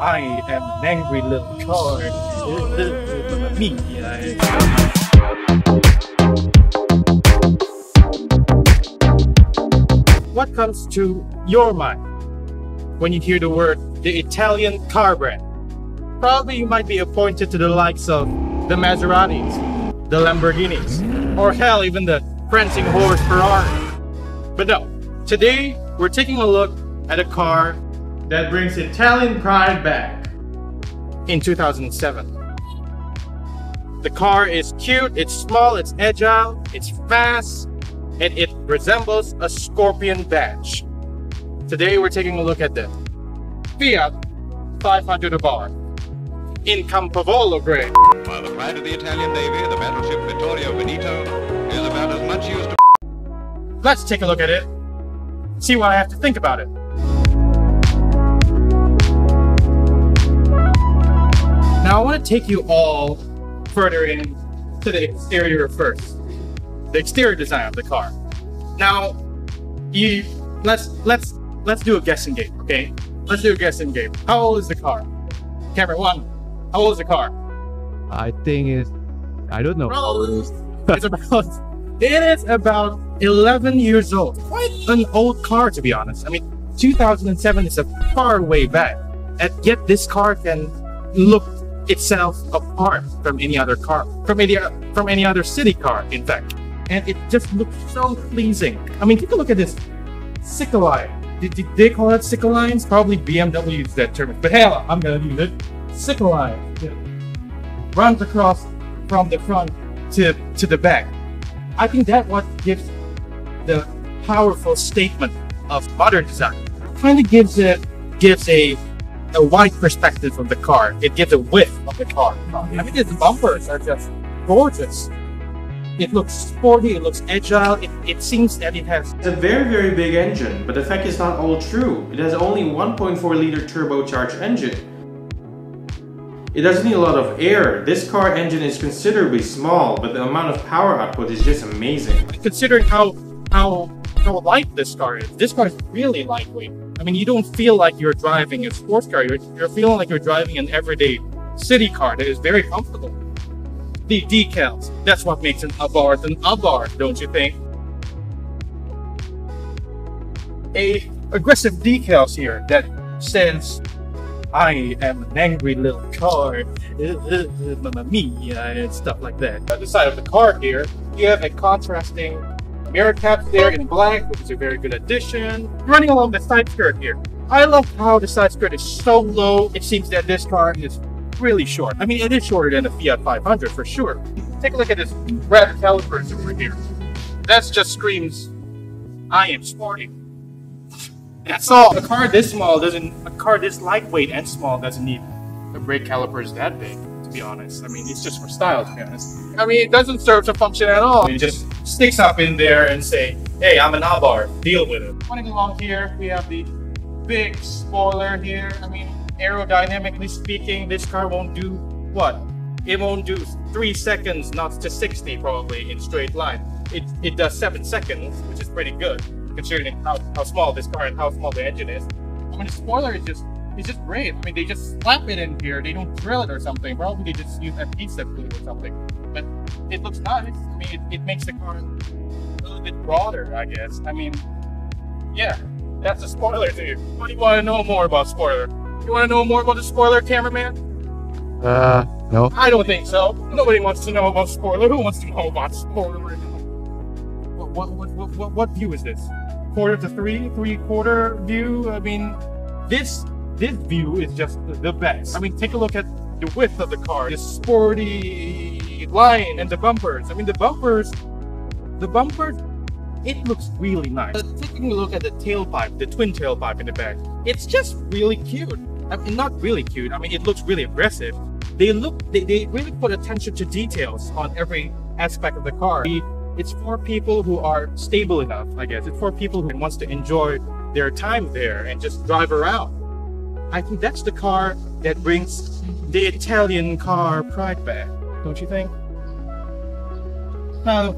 I am an angry little car. Me. What comes to your mind when you hear the word the Italian car brand? Probably you might be appointed to the likes of the Maseratis, the Lamborghinis, or hell, even the prancing horse Ferrari. But no, today we're taking a look at a car that brings Italian pride back in 2007. The car is cute, it's small, it's agile, it's fast, and it resembles a scorpion badge. Today we're taking a look at the Fiat 500 bar in Campavolo gray. While the pride of the Italian Navy, the battleship Vittorio Veneto, is about as much used to... Let's take a look at it, see what I have to think about it. Now I want to take you all further into the exterior first. The exterior design of the car. Now, let's do a guessing game, okay? Let's do a guessing game. How old is the car? Camera one. How old is the car? I think it's, I don't know. It is about 11 years old. Quite an old car, to be honest. I mean, 2007 is a far way back, and yet this car can look itself apart from any other car, from any other city car, in fact. And it just looks so pleasing. I mean, take a look at this Ciccoline. Did they call it Ciccolines? Probably BMW used that term, but hell, I'm gonna use it. Ciccoline. Runs across from the front to the back. I think that what gives the powerful statement of modern design. Kind of gives a wide perspective of the car. It gives a width of the car. I mean, its bumpers are just gorgeous. It looks sporty, it looks agile, it seems that it has a very big engine, but the fact is not all true. It has only 1.4 liter turbocharged engine. It doesn't need a lot of air. This car engine is considerably small, but the amount of power output is just amazing. Considering how light this car is really lightweight. I mean, you don't feel like you're driving a sports car, you're feeling like you're driving an everyday city car that is very comfortable. The decals, that's what makes an Abarth an Abarth, don't you think? Aggressive decals here that says, I am an angry little car, Mamma Mia, and stuff like that. At the side of the car here, you have a contrasting mirror caps there in black, which is a very good addition. Running along the side skirt here, I love how the side skirt is so low. It seems that this car is really short. I mean, it is shorter than the Fiat 500 for sure. Take a look at this red calipers over here. That just screams, I am sporty. That's all. A car this lightweight and small doesn't need the brake calipers that big, to be honest. I mean, it's just for style, to be honest. I mean, it doesn't serve to function at all. It just sticks up in there and say, hey, I'm an Abarth, deal with it. Running along here, we have the big spoiler here. I mean, aerodynamically speaking, this car won't do what? It won't do 3 seconds, not to 60 probably in straight line. It does 7 seconds, which is pretty good, considering how small this car and how small the engine is. I mean, the spoiler is just great. I mean, they just slap it in here. They don't drill it or something. Probably they just use adhesive glue or something. But it looks nice. I mean, it makes the car a little bit broader, I guess. I mean, yeah, that's a spoiler to you. What do you want to know more about spoiler? You want to know more about the spoiler, cameraman? No. I don't think so. Nobody wants to know about spoiler. Who wants to know about spoiler? What view is this? Quarter to three-quarter view? I mean, this view is just the best. I mean, take a look at the width of the car, the sporty line, and the bumpers. I mean, the bumpers, it looks really nice. Taking a look at the tailpipe, the twin tailpipe in the back, it's just really cute. I mean, not really cute. I mean, it looks really aggressive. They really put attention to details on every aspect of the car. It's for people who are stable enough, I guess. It's for people who wants to enjoy their time there and just drive around. I think that's the car that brings the Italian car pride back, don't you think? Now,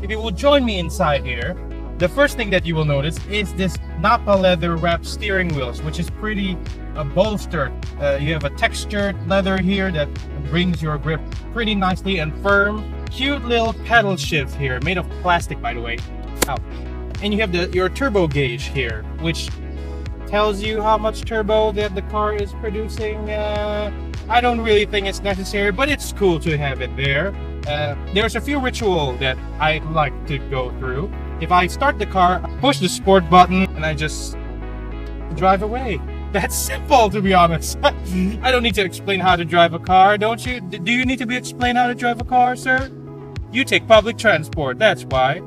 if you will join me inside here, the first thing that you will notice is this Nappa leather wrapped steering wheels, which is pretty bolstered. You have a textured leather here that brings your grip pretty nicely and firm. Cute little pedal shift here, made of plastic, by the way. Ouch. And you have your turbo gauge here, which tells you how much turbo that the car is producing. I don't really think it's necessary, but it's cool to have it there. There's a few rituals that I like to go through. If I start the car, I push the sport button, and I just drive away. That's simple, to be honest. I don't need to explain how to drive a car, don't you? Do you need to be explained how to drive a car, sir? You take public transport, that's why.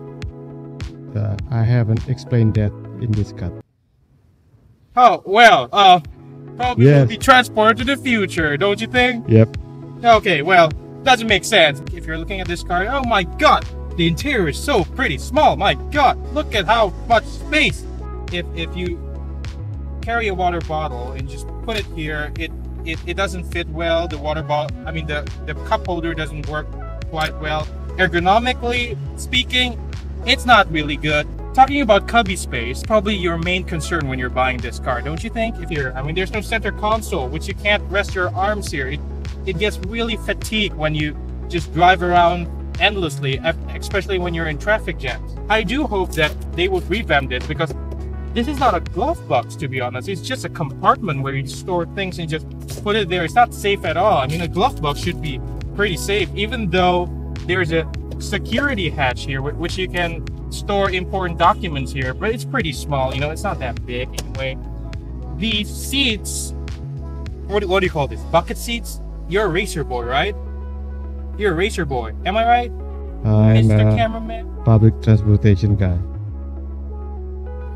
I haven't explained that in this cut. Oh, well, probably Yes. will be transported to the future, don't you think? Yep. Okay, well, doesn't make sense. If you're looking at this car, oh my god, the interior is so pretty small. My god, look at how much space. If you carry a water bottle and just put it here, it doesn't fit well. The water bottle, I mean the cup holder doesn't work quite well. Ergonomically speaking, it's not really good. Talking about cubby space, probably your main concern when you're buying this car, don't you think? I mean, there's no center console, which you can't rest your arms here. It gets really fatigued when you just drive around endlessly, especially when you're in traffic jams. I do hope that they would revamp it, because this is not a glove box, to be honest. It's just a compartment where you store things and just put it there. It's not safe at all. I mean, a glove box should be pretty safe, even though there's a security hatch here, which you can store important documents here, but it's pretty small, you know, it's not that big anyway. These seats, what do you call this? Bucket seats? You're a racer boy, right? You're a racer boy, am I right? I'm Mr. a Cameraman? public transportation guy.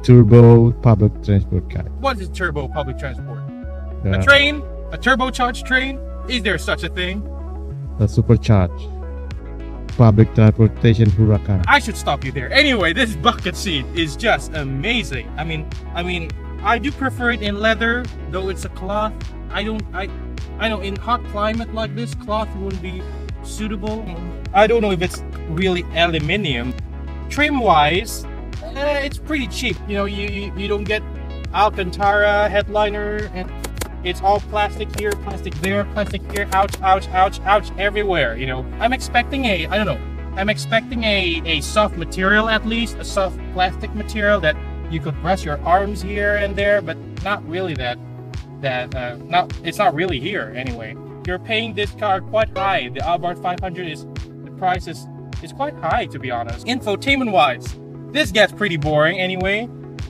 Turbo public transport guy. What is turbo public transport? A Yeah. train? A turbocharged train? Is there such a thing? A supercharged public transportation huracan. I should stop you there. Anyway, this bucket seat is just amazing. I mean, I do prefer it in leather, though it's a cloth. I know in hot climate like this, cloth wouldn't be suitable. I don't know if it's really aluminium. Trim-wise, it's pretty cheap. You know, you don't get Alcantara headliner, and it's all plastic here, plastic there, plastic here. Ouch, ouch, ouch, ouch, everywhere. You know, I'm expecting I'm expecting a soft material, at least a soft plastic material that you could rest your arms here and there, but not really it's not really here anyway. You're paying this car quite high. The Abarth 500 the price is quite high, to be honest. Infotainment wise, this gets pretty boring anyway.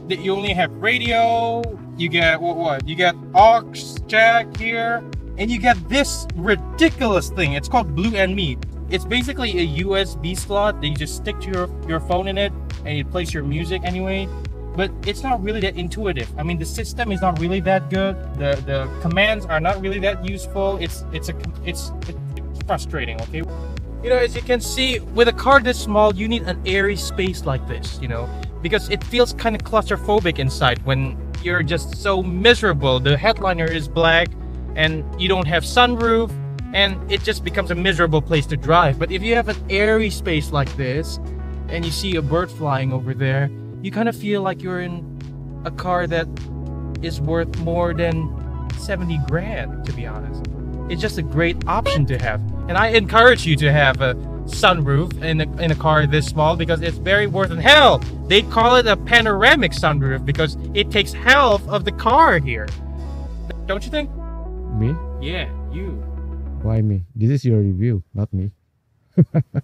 You only have radio, you get what? You get aux jack here, and you get this ridiculous thing. It's called Blue and Me. It's basically a USB slot that you just stick to your phone in it, and it plays your music anyway. But it's not really that intuitive. I mean, the system is not really that good. The commands are not really that useful. It's frustrating, okay? You know, as you can see, with a car this small, you need an airy space like this, you know, because it feels kind of claustrophobic inside when you're just so miserable. The headliner is black and you don't have sunroof, and it just becomes a miserable place to drive. But if you have an airy space like this and you see a bird flying over there, you kind of feel like you're in a car that is worth more than 70 grand, to be honest. It's just a great option to have. And I encourage you to have a sunroof in a car this small, because it's very worth it. Hell, they call it a panoramic sunroof because it takes half of the car here. Don't you think? Me? Yeah, you. Why me? This is your review, not me.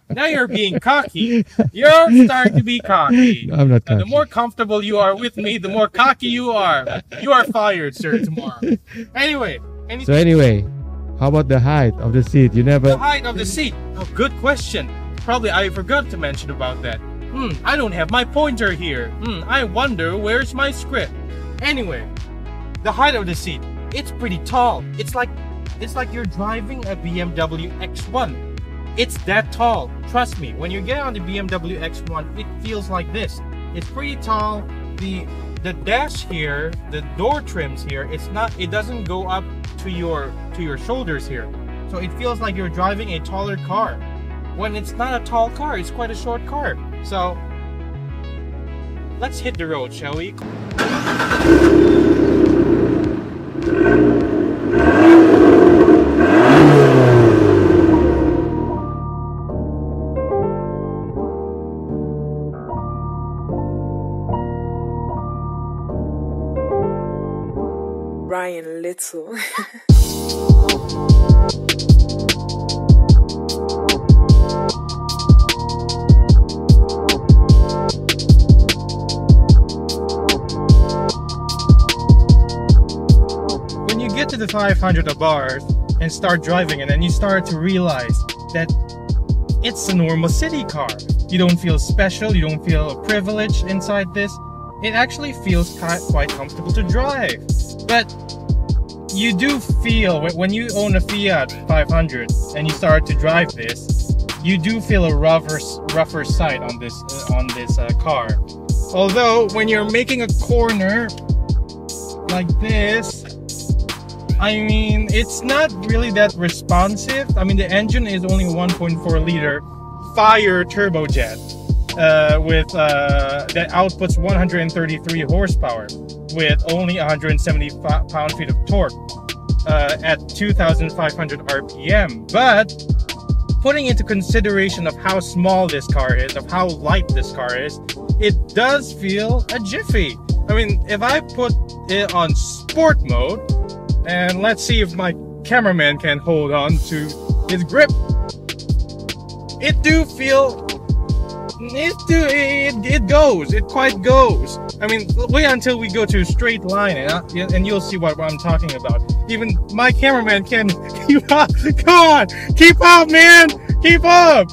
Now you're being cocky. You're starting to be cocky. I'm not The cocky. more comfortable you are with me, the more cocky you are. You are fired, sir, tomorrow. Anyway. So anyway, how about the height of the seat? You The never... height of the seat. Oh, good question. Probably I forgot to mention about that. I don't have my pointer here. I wonder where's my script. Anyway, the height of the seat. It's pretty tall. It's like you're driving a BMW X1. It's that tall. Trust me, when you get on the BMW X1, it feels like this. It's pretty tall. The dash here, the door trims here, it doesn't go up to your shoulders here. So it feels like you're driving a taller car. When it's not a tall car, it's quite a short car. So let's hit the road, shall we? Brian Little. When you get to the 500 bars and start driving, and then you start to realize that it's a normal city car. You don't feel special, you don't feel privileged inside this. It actually feels quite comfortable to drive. But you do feel, when you own a Fiat 500 and you start to drive this, you do feel a rougher side on this car. Although when you're making a corner like this, I mean, it's not really that responsive. I mean, the engine is only 1.4 liter Fire turbojet that outputs 133 horsepower with only 170 pound-feet of torque at 2,500 RPM. But putting into consideration of how small this car is, of how light this car is, it does feel a jiffy. I mean, if I put it on sport mode, and let's see if my cameraman can hold on to his grip, it quite goes. I mean, wait until we go to a straight line and you'll see what I'm talking about. Even my cameraman can keep up. Come on, keep up, man, keep up.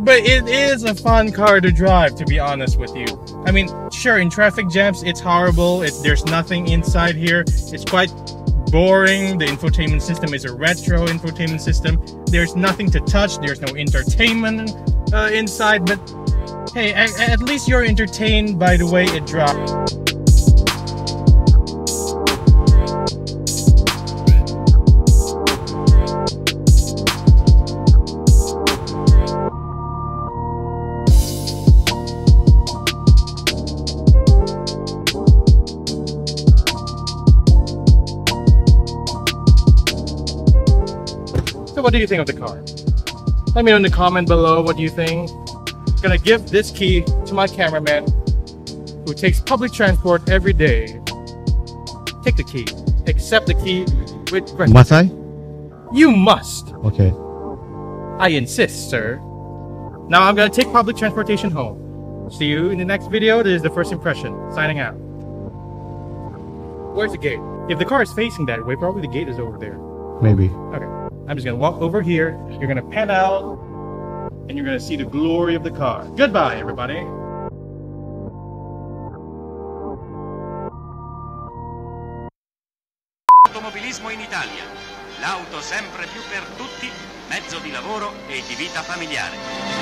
But it is a fun car to drive, to be honest with you. I mean, sure, in traffic jams, it's horrible. There's nothing inside here. It's quite boring. The infotainment system is a retro infotainment system. There's nothing to touch. There's no entertainment inside. But hey, at least you're entertained by the way it drives. So what do you think of the car? Let me know in the comment below what you think. I'm gonna give this key to my cameraman who takes public transport every day. Take the key. Accept the key with gratitude. Must I? You must. Okay. I insist, sir. Now I'm gonna take public transportation home. See you in the next video. This is the first impression. Signing out. Where's the gate? If the car is facing that way, probably the gate is over there. Maybe. Okay. I'm just gonna walk over here. You're gonna pan out, and you're gonna see the glory of the car. Goodbye, everybody. Automobilismo in Italia. L'auto sempre più per tutti, mezzo di lavoro e di vita familiare.